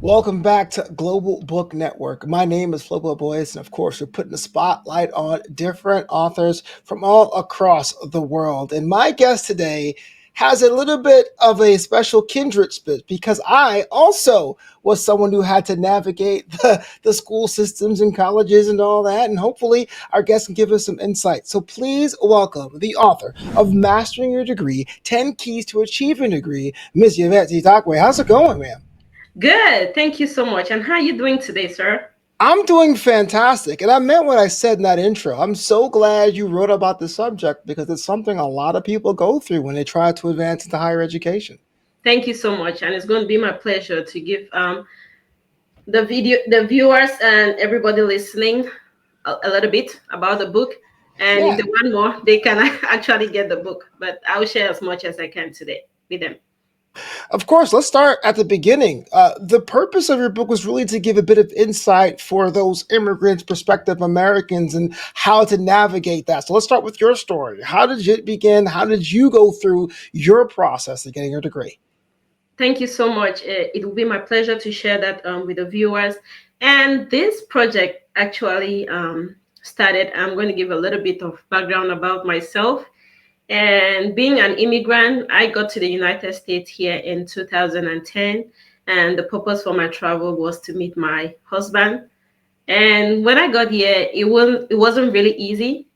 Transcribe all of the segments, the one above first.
Welcome back to Global Book Network. My name is Flobo Boyce, and of course, we're putting the spotlight on different authors from all across the world. And my guest today has a little bit of a special kindred spirit because I also was someone who had to navigate the school systems and colleges and all that. And hopefully, our guest can give us some insight. So please welcome the author of Mastering Your Degree 10 Keys to Achieving a Degree, Miss Yvette Takwe. How's it going, ma'am? Good. Thank you so much. And how are you doing today, sir? I'm doing fantastic. And I meant what I said in that intro. I'm so glad you wrote about the subject because it's something a lot of people go through when they try to advance into higher education. Thank you so much. And it's going to be my pleasure to give the viewers and everybody listening a little bit about the book. And if Yeah, they want more, they can actually get the book. But I'll share as much as I can today with them. of course. Let's start at the beginning. The purpose of your book was really to give a bit of insight for those immigrants, prospective Americans, and how to navigate that. So let's start with your story. How did it begin? How did you go through your process of getting your degree? Thank you so much. It will be my pleasure to share that with the viewers. And this project actually started. I'm going to give a little bit of background about myself. And being an immigrant, I got to the United States here in 2010. And the purpose for my travel was to meet my husband. And when I got here, it wasn't really easy.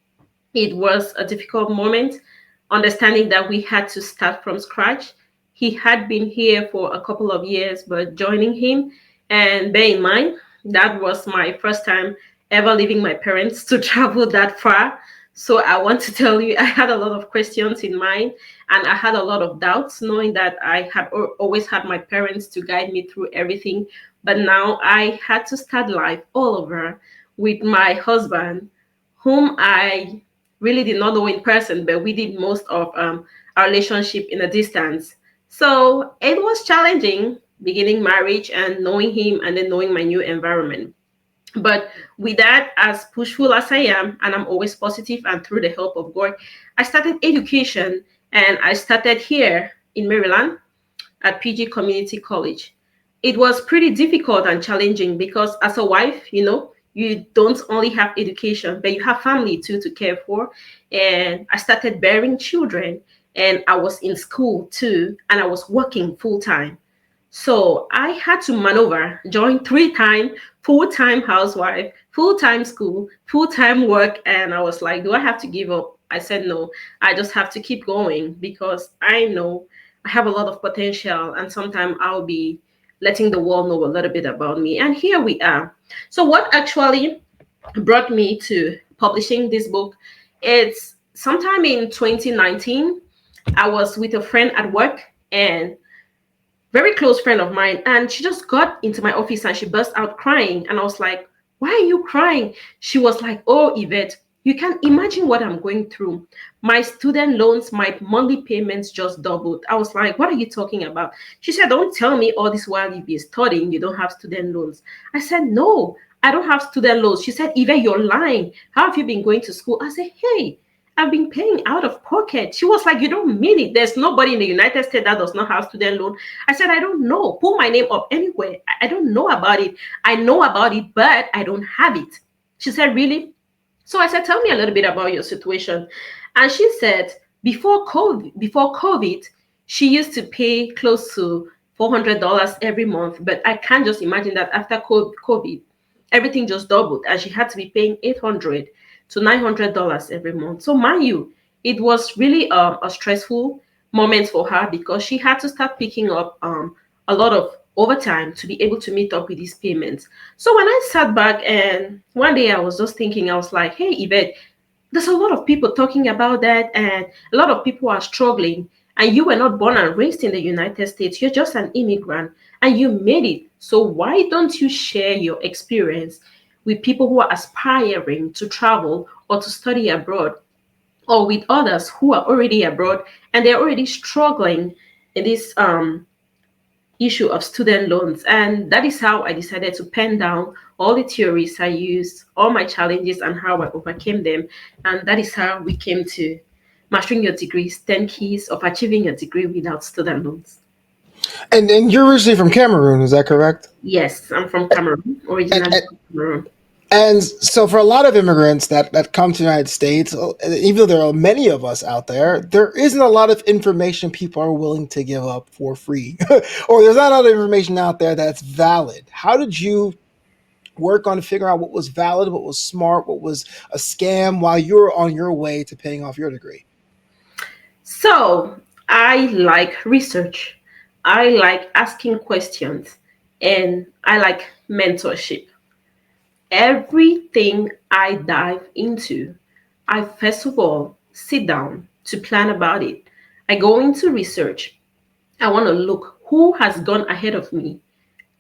It was a difficult moment, understanding that we had to start from scratch. He had been here for a couple of years, but joining him, and bear in mind, that was my first time ever leaving my parents to travel that far. So I want to tell you, I had a lot of questions in mind and I had a lot of doubts, knowing that I had always had my parents to guide me through everything. But now I had to start life all over with my husband, whom I really did not know in person, but we did most of our relationship in a distance. So it was challenging beginning marriage and knowing him and then knowing my new environment. But with that, as pushful as I am, and I'm always positive, and through the help of God, I started education and I started here in Maryland at PG Community College. It was pretty difficult and challenging because as a wife, you don't only have education, but you have family too to care for. And I started bearing children and I was in school too, and I was working full time. So I had to maneuver, join 3 time, full-time housewife, full-time school, full-time work. And I was like, do I have to give up? I said, no, I just have to keep going because I know I have a lot of potential and sometime I'll be letting the world know a little bit about me. And here we are. So what actually brought me to publishing this book? It's sometime in 2019. I was with a friend at work and very close friend of mine, and she just got into my office and she burst out crying. And I was like, why are you crying? She was like, oh, Yvette, you can imagine what I'm going through. My student loans, my monthly payments just doubled. I was like, what are you talking about? She said, don't tell me all this while you've been studying you don't have student loans. I said, no, I don't have student loans. She said, Yvette, you're lying. How have you been going to school? I said, hey, I've been paying out of pocket. She was like, you don't mean it. There's nobody in the United States that does not have student loan. I said, I don't know. Pull my name up anywhere. I don't know about it. I know about it, but I don't have it. She said, really? So I said, tell me a little bit about your situation. And she said, before COVID, she used to pay close to $400 every month. But I can't just imagine that after COVID, everything just doubled and she had to be paying $800 to $900 every month. So mind you, it was really a stressful moment for her because she had to start picking up a lot of overtime to be able to meet up with these payments. So when I sat back and one day I was just thinking, I was like, hey, Yvette, there's a lot of people talking about that and a lot of people are struggling. And you were not born and raised in the United States. You're just an immigrant and you made it. So why don't you share your experience with people who are aspiring to travel or to study abroad, or with others who are already abroad and they're already struggling in this issue of student loans? And that is how I decided to pen down all the theories I used, all my challenges, and how I overcame them. And that is how we came to Mastering Your Degrees 10 Keys of Achieving a Degree Without Student Loans. And you're originally from Cameroon, is that correct? Yes, I'm from Cameroon, And, originally and from Cameroon. and so for a lot of immigrants that come to the United States, even though there are many of us out there isn't a lot of information people are willing to give up for free, or there's not a lot of information out there that's valid. How did you work on figuring out what was valid, what was smart, what was a scam while you were on your way to paying off your degree? So I like research. I like asking questions, and I like mentorship. Everything I dive into, I first of all sit down to plan about it. I go into research. I want to look who has gone ahead of me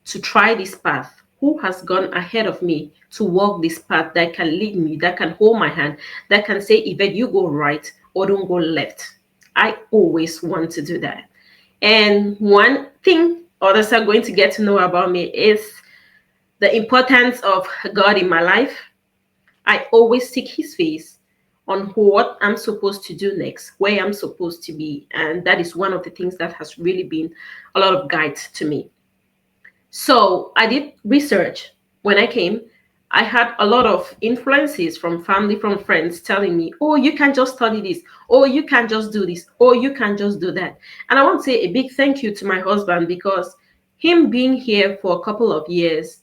to try this path, who has gone ahead of me to walk this path that can lead me, that can hold my hand, that can say, Yvette, you go right or don't go left. I always want to do that. And one thing others are going to get to know about me is the importance of God in my life. I always seek his face on what I'm supposed to do next, where I'm supposed to be. And that is one of the things that has really been a lot of guides to me. So I did research when I came. I had a lot of influences from family, from friends telling me, oh, you can just study this, or you can just do this, or you can just do that. And I want to say a big thank you to my husband because him being here for a couple of years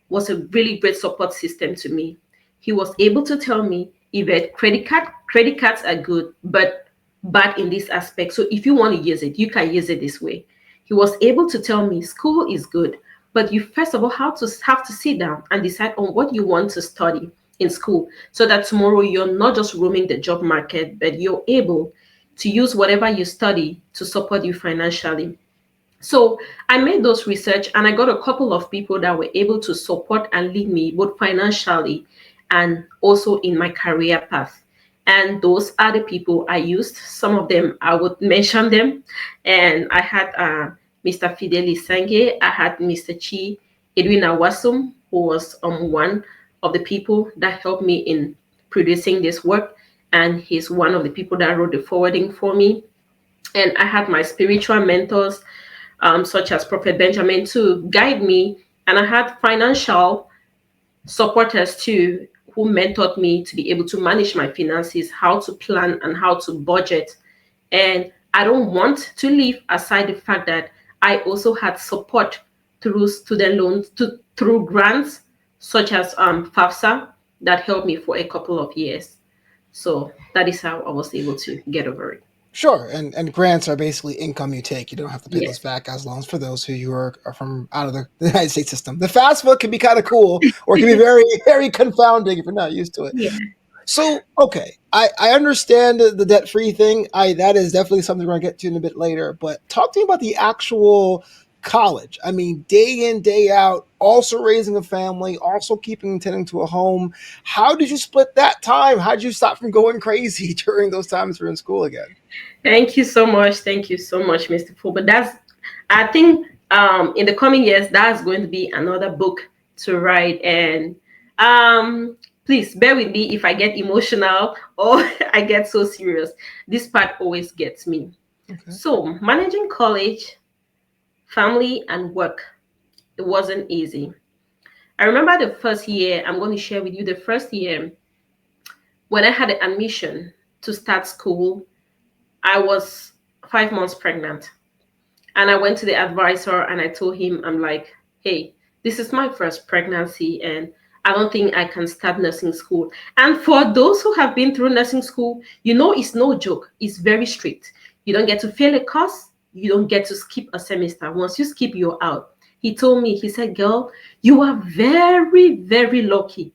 was a really great support system to me. He was able to tell me, Yvette, credit cards are good, but bad in this aspect. So if you want to use it, you can use it this way. He was able to tell me school is good, but you first of all have to sit down and decide on what you want to study in school so that tomorrow you're not just roaming the job market, but you're able to use whatever you study to support you financially. So I made those research and I got a couple of people that were able to support and lead me both financially and also in my career path. And those are the people I used. Some of them I would mention them. And I had Mr. Fideli Sange, I had Mr. Chi Edwina Wasum, who was one of the people that helped me in producing this work. And he's one of the people that wrote the forwarding for me. And I had my spiritual mentors such as Prophet Benjamin, to guide me. And I had financial supporters too, who mentored me to be able to manage my finances, how to plan and how to budget. And I don't want to leave aside the fact that I also had support through student loans, through grants, such as FAFSA, that helped me for a couple of years. So that is how I was able to get over it. Sure, and grants are basically income you take. You don't have to pay those Yes. back as long as for those who you are from out of the United States system. The FAFSA can be kind of cool, or it can be very very confounding if you're not used to it. Yeah. So okay, I understand the debt free thing. I That is definitely something we're gonna get to in a bit later. But talk to me about the actual college. I mean, day in day out, also raising a family, also keeping tending to a home. How did you split that time? How did you stop from going crazy during those times you're in school again? Thank you so much. Thank you so much, Mr. Full. But that's, I think, in the coming years, that's going to be another book to write. And please bear with me if I get emotional or I get so serious. This part always gets me. Okay. So, managing college, family, and work, it wasn't easy. I remember the first year, I'm going to share with you the first year when I had an admission to start school. I was 5 months pregnant. And I went to the advisor and I told him, I'm like, hey, this is my first pregnancy and I don't think I can start nursing school. And for those who have been through nursing school, you know it's no joke. It's very strict. You don't get to fail a course. You don't get to skip a semester. Once you skip, you're out. He told me, he said, girl, you are very, very lucky.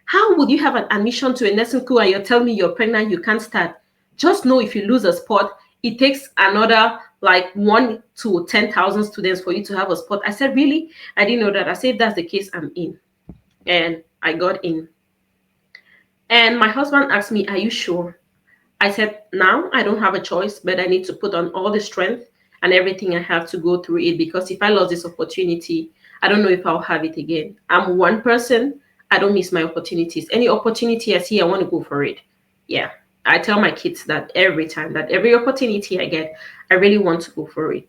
How would you have an admission to a nursing school and you're telling me you're pregnant, you can't start? Just know if you lose a spot, it takes another like 1 to 10,000 students for you to have a spot. I said, really? I didn't know that. I said, if that's the case, I'm in. And I got in. And my husband asked me, are you sure? I said, now I don't have a choice, but I need to put on all the strength and everything I have to go through it because if I lost this opportunity, I don't know if I'll have it again. I'm one person. I don't miss my opportunities. Any opportunity I see, I want to go for it. Yeah. I tell my kids that every time, that every opportunity I get, I really want to go for it.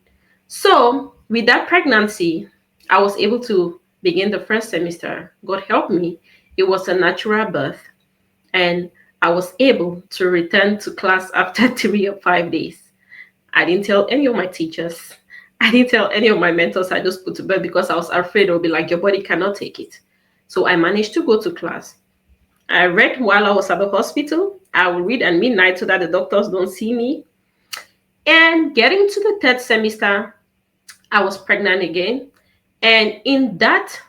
So with that pregnancy, I was able to begin the first semester. God help me. It was a natural birth, and I was able to return to class after 3 or 5 days. I didn't tell any of my teachers. I didn't tell any of my mentors. I just put to bed because I was afraid they'll be like, your body cannot take it. So I managed to go to class. I read while I was at the hospital. I will read at midnight so that the doctors don't see me. And getting to the third semester, I was pregnant again. And in that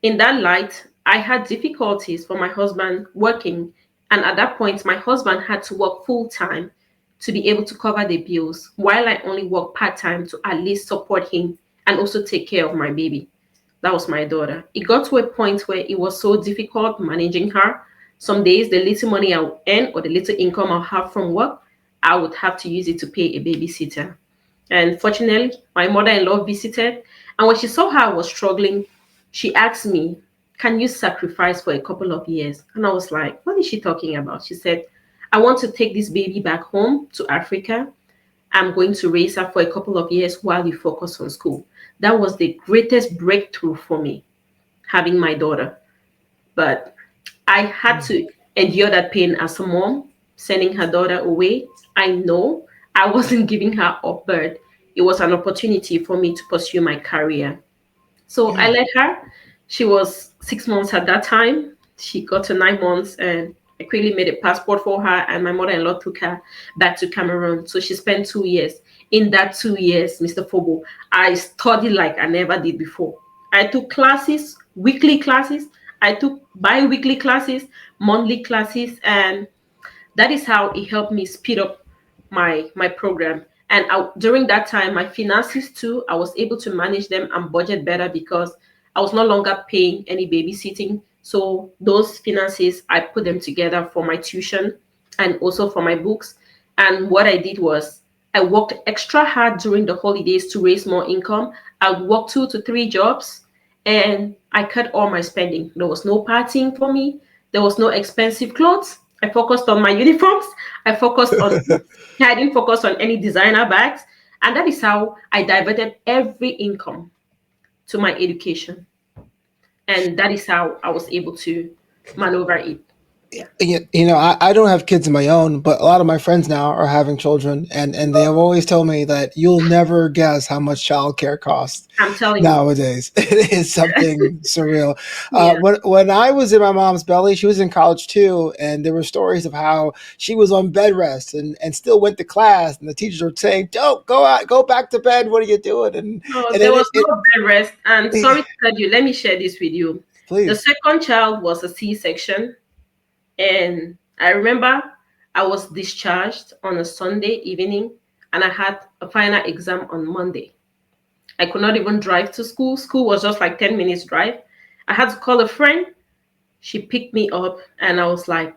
light, I had difficulties for my husband working. And at that point, my husband had to work full time to be able to cover the bills, while I only work part time to at least support him and also take care of my baby. That was my daughter. It got to a point where it was so difficult managing her. Some days, the little money I would earn or the little income I'll have from work, I would have to use it to pay a babysitter. And fortunately, my mother in law visited. And when she saw how I was struggling, she asked me, can you sacrifice for a couple of years? And I was like, what is she talking about? She said, I want to take this baby back home to Africa. I'm going to raise her for a couple of years while you focus on school. That was the greatest breakthrough for me, having my daughter. But I had to endure that pain as a mom, sending her daughter away. I know I wasn't giving her up birth. It was an opportunity for me to pursue my career. So I Yeah. let her. She was 6 months at that time. She got to 9 months, and I quickly made a passport for her. And my mother in law took her back to Cameroon. So she spent 2 years. In that 2 years, Mr. Fobo, I studied like I never did before. I took classes, weekly classes. I took bi weekly classes, monthly classes, and that is how it helped me speed up my program. And during that time, my finances too, I was able to manage them and budget better because I was no longer paying any babysitting. So those finances, I put them together for my tuition and also for my books. And what I did was I worked extra hard during the holidays to raise more income. I worked 2 to 3 jobs, and I cut all my spending. There was no partying for me. There was no expensive clothes. I focused on my uniforms. I focused on books. I didn't focus on any designer bags. And that is how I diverted every income to my education. And that is how I was able to maneuver it. Yeah. I don't have kids of my own, but a lot of my friends now are having children, and they have always told me that you'll never guess how much childcare costs I'm telling you. nowadays. It is something surreal. Yeah. When I was in my mom's belly, she was in college too, and there were stories of how she was on bed rest and still went to class, and the teachers were saying, "Don't go out, go back to bed. What are you doing?" No, And there then was no bed rest. And sorry to tell you, let me share this with you. The please. second child was a C-section. And I remember I was discharged on a Sunday evening, and I had a final exam on Monday. I could not even drive to school. School was just like 10 minutes drive. I had to call a friend. She picked me up, and I was like,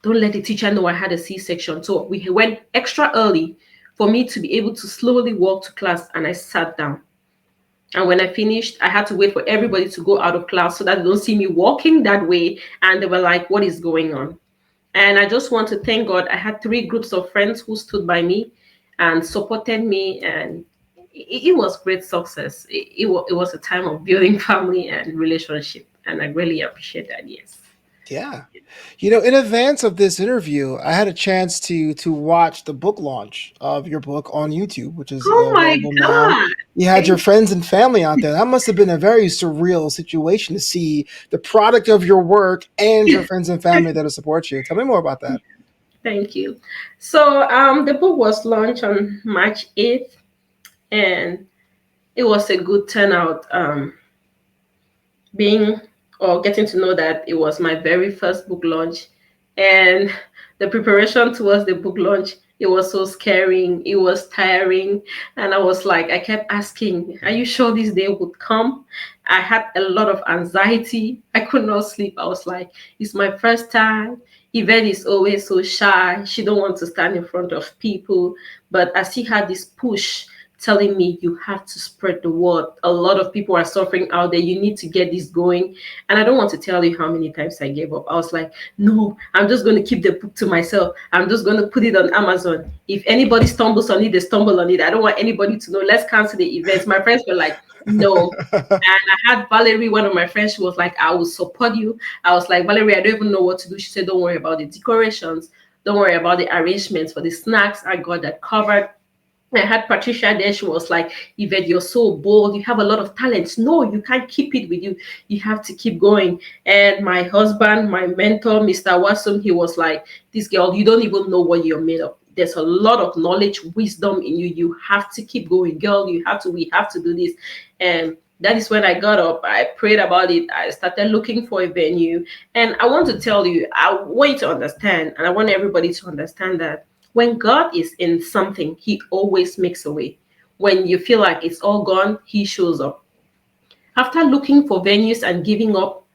don't let the teacher know I had a C-section. So we went extra early for me to be able to slowly walk to class, and I sat down. And when I finished, I had to wait for everybody to go out of class so that they don't see me walking that way. And they were like, what is going on? And I just want to thank God. I had 3 groups of friends who stood by me and supported me. And it was great success. It was a time of building family and relationship. And I really appreciate that. Yes. Yeah. In advance of this interview, I had a chance to watch the book launch of your book on YouTube, which is Oh my available now. God. You had your Thank friends and family out there. That must have been a very surreal situation to see the product of your work and your friends and family that'll support you. Tell me more about that. thank you. So the book was launched on March 8th, and it was a good turnout. Being or getting to know that it was my very first book launch, and the preparation towards the book launch, it was so scaring, it was tiring. And I was like, I kept asking, are you sure this day would come? I had a lot of anxiety. I could not sleep. I was like, it's my first time. Yvette is always so shy. She don't want to stand in front of people. But I see her this push telling me, you have to spread the word. A lot of people are suffering out there. You need to get this going. And I don't want to tell you how many times I gave up. I was like, no, I'm just going to keep the book to myself. I'm just going to put it on Amazon. If anybody stumbles on it, they stumble on it. I don't want anybody to know. Let's cancel the events. My friends were like, no. And I had Valerie, one of my friends, she was like, I will support you. I was like, Valerie, I don't even know what to do. She said, don't worry about the decorations. Don't worry about the arrangements for the snacks. I got that covered. I had Patricia there. She was like, Yvette, you're so bold. You have a lot of talent. No, you can't keep it with you. You have to keep going. And my husband, my mentor, Mr. Wasum, he was like, this girl, you don't even know what you're made of. There's a lot of knowledge, wisdom in you. You have to keep going, girl. We have to do this. And that is when I got up. I prayed about it. I started looking for a venue. And I want to tell you, I want you to understand, and I want everybody to understand that when God is in something, He always makes a way. When you feel like it's all gone, He shows up. After looking for venues and giving up,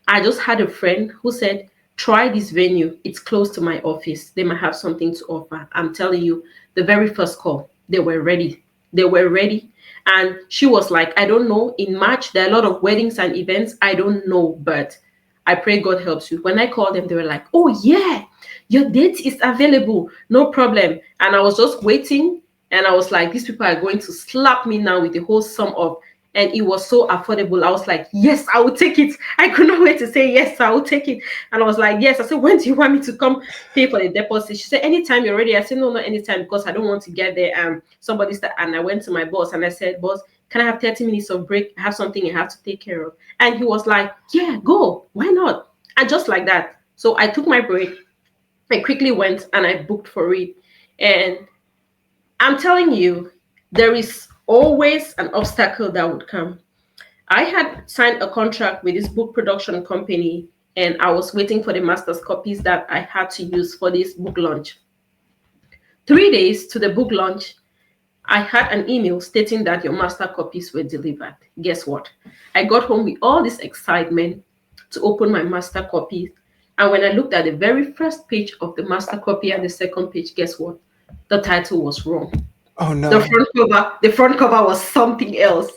I just had a friend who said, try this venue. It's close to my office. They might have something to offer. I'm telling you, the very first call, they were ready. They were ready. And she was like, I don't know. In March, there are a lot of weddings and events. I don't know, but I pray God helps you. When I called them, they were like, oh, yeah, your date is available. No problem. And I was just waiting. And I was like, these people are going to slap me now with the whole sum of, and it was so affordable. I was like, yes, I will take it. I could not wait to say, yes, I will take it. And I was like, yes. I said, when do you want me to come pay for the deposit? She said, anytime you're ready. I said, no, not anytime, because I don't want to get there. And and I went to my boss and I said, boss, can I have 30 minutes of break? I have something I have to take care of. And he was like, yeah, go. Why not? And just like that. So I took my break. I quickly went and I booked for it. And I'm telling you, there is always an obstacle that would come. I had signed a contract with this book production company, and I was waiting for the master's copies that I had to use for this book launch. 3 days to the book launch, I had an email stating that your master copies were delivered. Guess what? I got home with all this excitement to open my master copy. And when I looked at the very first page of the master copy and the second page, guess what? The title was wrong. Oh The no. front cover was something else.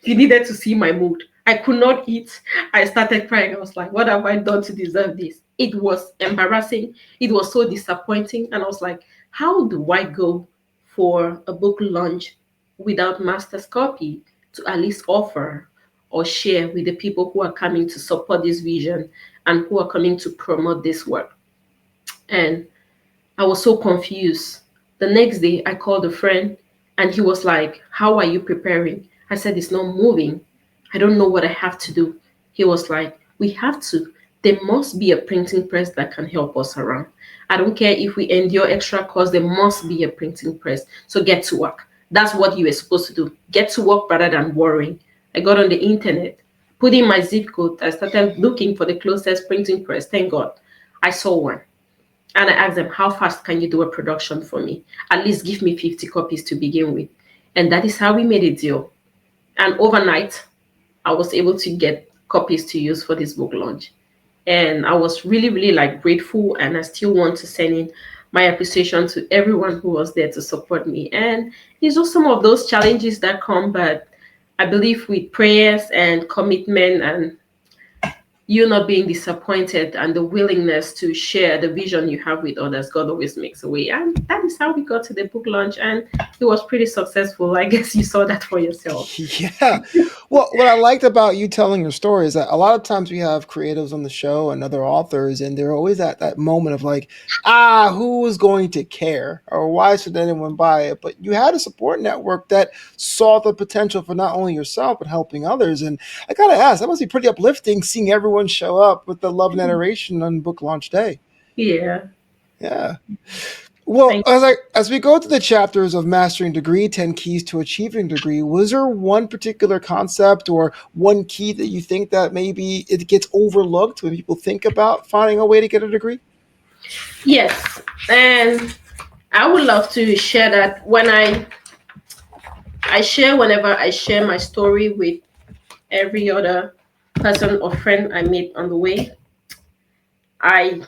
You needed to see my mood. I could not eat. I started crying. I was like, what have I done to deserve this? It was embarrassing. It was so disappointing. And I was like, how do I go for a book launch without master's copy to at least offer or share with the people who are coming to support this vision and who are coming to promote this work? And I was so confused. The next day, I called a friend and he was like, how are you preparing? I said, it's not moving. I don't know what I have to do. He was like, we have to. There must be a printing press that can help us around. I don't care if we endure extra costs, there must be a printing press. So get to work. That's what you were supposed to do. Get to work rather than worrying. I got on the internet, put in my zip code. I started looking for the closest printing press. Thank God, I saw one. And I asked them, how fast can you do a production for me? At least give me 50 copies to begin with. And that is how we made a deal. And overnight, I was able to get copies to use for this book launch. And I was really, really like grateful. And I still want to send in my appreciation to everyone who was there to support me. And it's just some of those challenges that come, but I believe with prayers and commitment and you not being disappointed and the willingness to share the vision you have with others, God always makes a way. And that is how we got to the book launch. And it was pretty successful. I guess you saw that for yourself. Yeah. Well, what I liked about you telling your story is that a lot of times we have creatives on the show and other authors, and they're always at that moment of like, who is going to care or why should anyone buy it? But you had a support network that saw the potential for not only yourself, but helping others. And I got to ask, that must be pretty uplifting seeing everyone show up with the love and adoration on book launch day. Yeah. Yeah. Well, Thank as we go through the chapters of Mastering Degree, 10 Keys to Achieving Degree, was there one particular concept or one key that you think that maybe it gets overlooked when people think about finding a way to get a degree? Yes. And I would love to share that when whenever I share my story with every other person or friend I meet on the way, I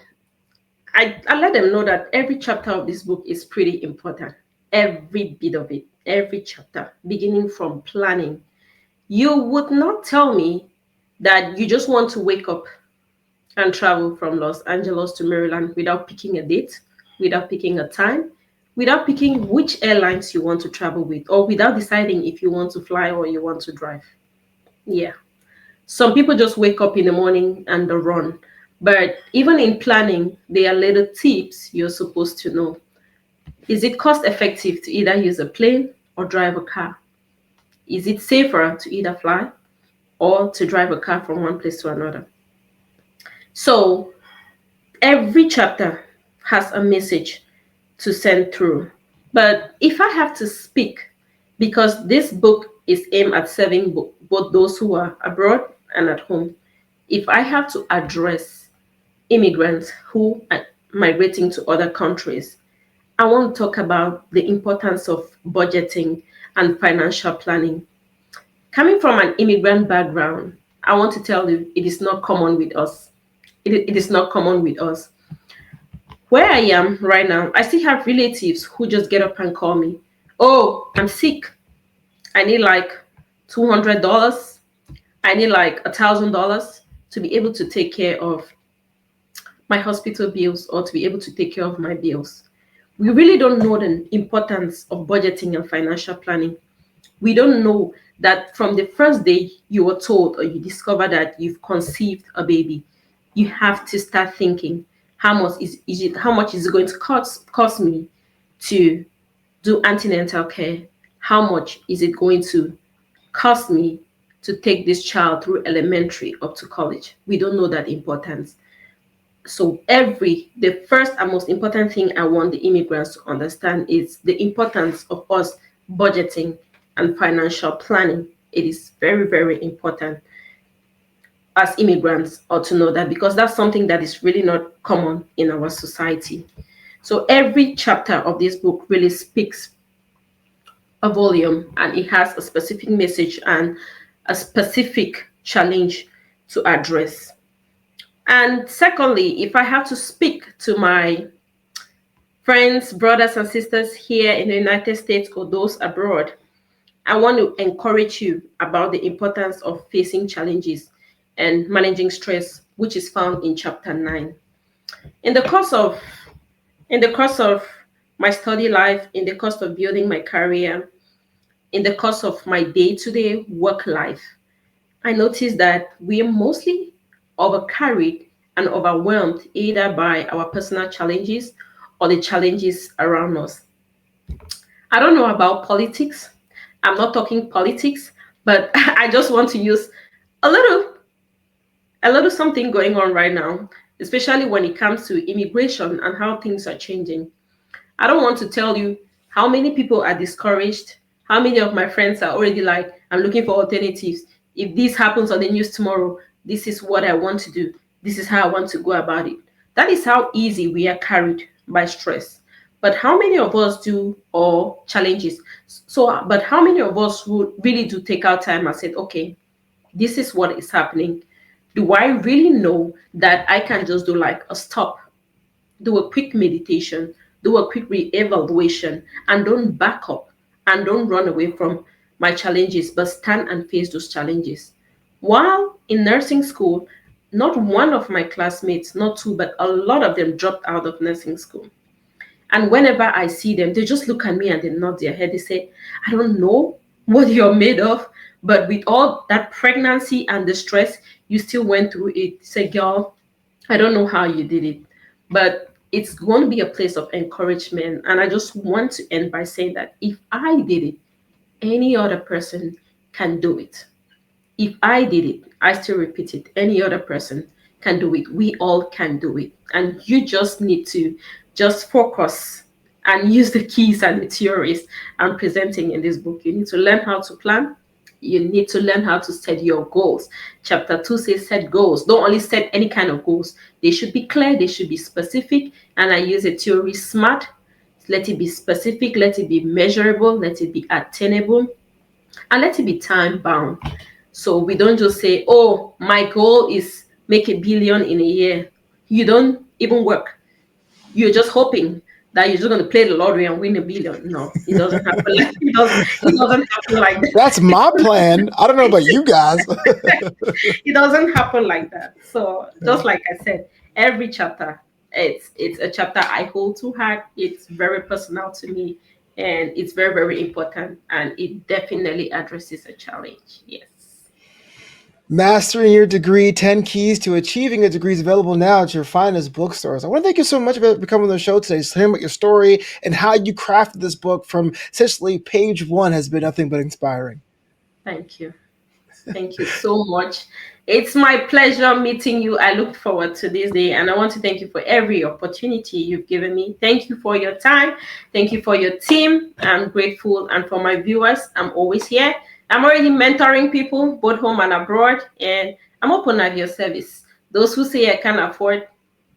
I let them know that every chapter of this book is pretty important. every bit of it, every chapter, beginning from planning. You would not tell me that you just want to wake up and travel from Los Angeles to Maryland without picking a date, without picking a time, without picking which airlines you want to travel with, or without deciding if you want to fly or you want to drive. Yeah. Some people just wake up in the morning and they run. But even in planning, there are little tips you're supposed to know. Is it cost effective to either use a plane or drive a car? Is it safer to either fly or to drive a car from one place to another? So every chapter has a message to send through. But if I have to speak, because this book is aimed at serving both those who are abroad and at home, if I have to address immigrants who are migrating to other countries, I want to talk about the importance of budgeting and financial planning. Coming from an immigrant background, I want to tell you it is not common with us. It is not common with us. Where I am right now, I still have relatives who just get up and call me. Oh, I'm sick. I need like $200. I need like $1,000 to be able to take care of my hospital bills or to be able to take care of my bills. We really don't know the importance of budgeting and financial planning. We don't know that from the first day you were told or you discover that you've conceived a baby, you have to start thinking, how much is it going to cost me to do antenatal care? How much is it going to cost me to take this child through elementary up to college? We don't know that importance. So the first and most important thing I want the immigrants to understand is the importance of us budgeting and financial planning. It is very, very important as immigrants ought to know that, because that's something that is really not common in our society. So every chapter of this book really speaks a volume, and it has a specific message and a specific challenge to address. And secondly, if I have to speak to my friends, brothers, and sisters here in the United States or those abroad, I want to encourage you about the importance of facing challenges and managing stress, which is found in chapter 9. In the course of my study life, in the course of building my career, in the course of my day-to-day work life, I noticed that we are mostly overcarried and overwhelmed either by our personal challenges or the challenges around us. I don't know about politics. I'm not talking politics, but I just want to use a little something going on right now, especially when it comes to immigration and how things are changing. I don't want to tell you how many people are discouraged, how many of my friends are already like, I'm looking for alternatives. If this happens on the news tomorrow, this is what I want to do. This is how I want to go about it. That is how easy we are carried by stress. But how many of us do, or challenges? But how many of us would really do take our time and say, okay, this is what is happening. Do I really know that I can just do like a stop, do a quick meditation, do a quick re-evaluation, and don't back up and don't run away from my challenges, but stand and face those challenges? While in nursing school, not one of my classmates, not two, but a lot of them dropped out of nursing school. And whenever I see them, they just look at me and they nod their head. They say, I don't know what you're made of, but with all that pregnancy and the stress, you still went through it. Say, girl, I don't know how you did it, but it's going to be a place of encouragement. And I just want to end by saying that if I did it, any other person can do it. If I did it, I still repeat it, any other person can do it. We all can do it. And you just need to just focus and use the keys and the theories I'm presenting in this book. You need to learn how to plan. You need to learn how to set your goals. Chapter 2 says set goals. Don't only set any kind of goals. They should be clear. They should be specific. And I use a theory SMART. Let it be specific. Let it be measurable. Let it be attainable. And let it be time bound. So we don't just say, oh, my goal is make $1 billion in a year. You don't even work. You're just hoping that you're just going to play the lottery and win a billion. No, it doesn't happen. It doesn't happen like that. That's my plan. I don't know about you guys. It doesn't happen like that. So just like I said, every chapter, it's a chapter I hold to heart. It's very personal to me, and it's very, very important, and it definitely addresses a challenge. Yes. Mastering your degree, 10 keys to achieving a degree is available now at your finest bookstores. I want to thank you so much for coming on the show today, hearing about your story and how you crafted this book from essentially page one has been nothing but inspiring. Thank you. Thank you so much. It's my pleasure meeting you. I look forward to this day, and I want to thank you for every opportunity you've given me. Thank you for your time. Thank you for your team. I'm grateful. And for my viewers, I'm always here. I'm already mentoring people, both home and abroad, and I'm open at your service. Those who say I can't afford,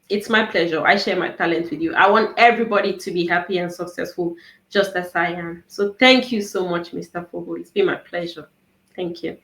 it's my pleasure. I share my talent with you. I want everybody to be happy and successful just as I am. So thank you so much, Mr. Fogo. It's been my pleasure. Thank you.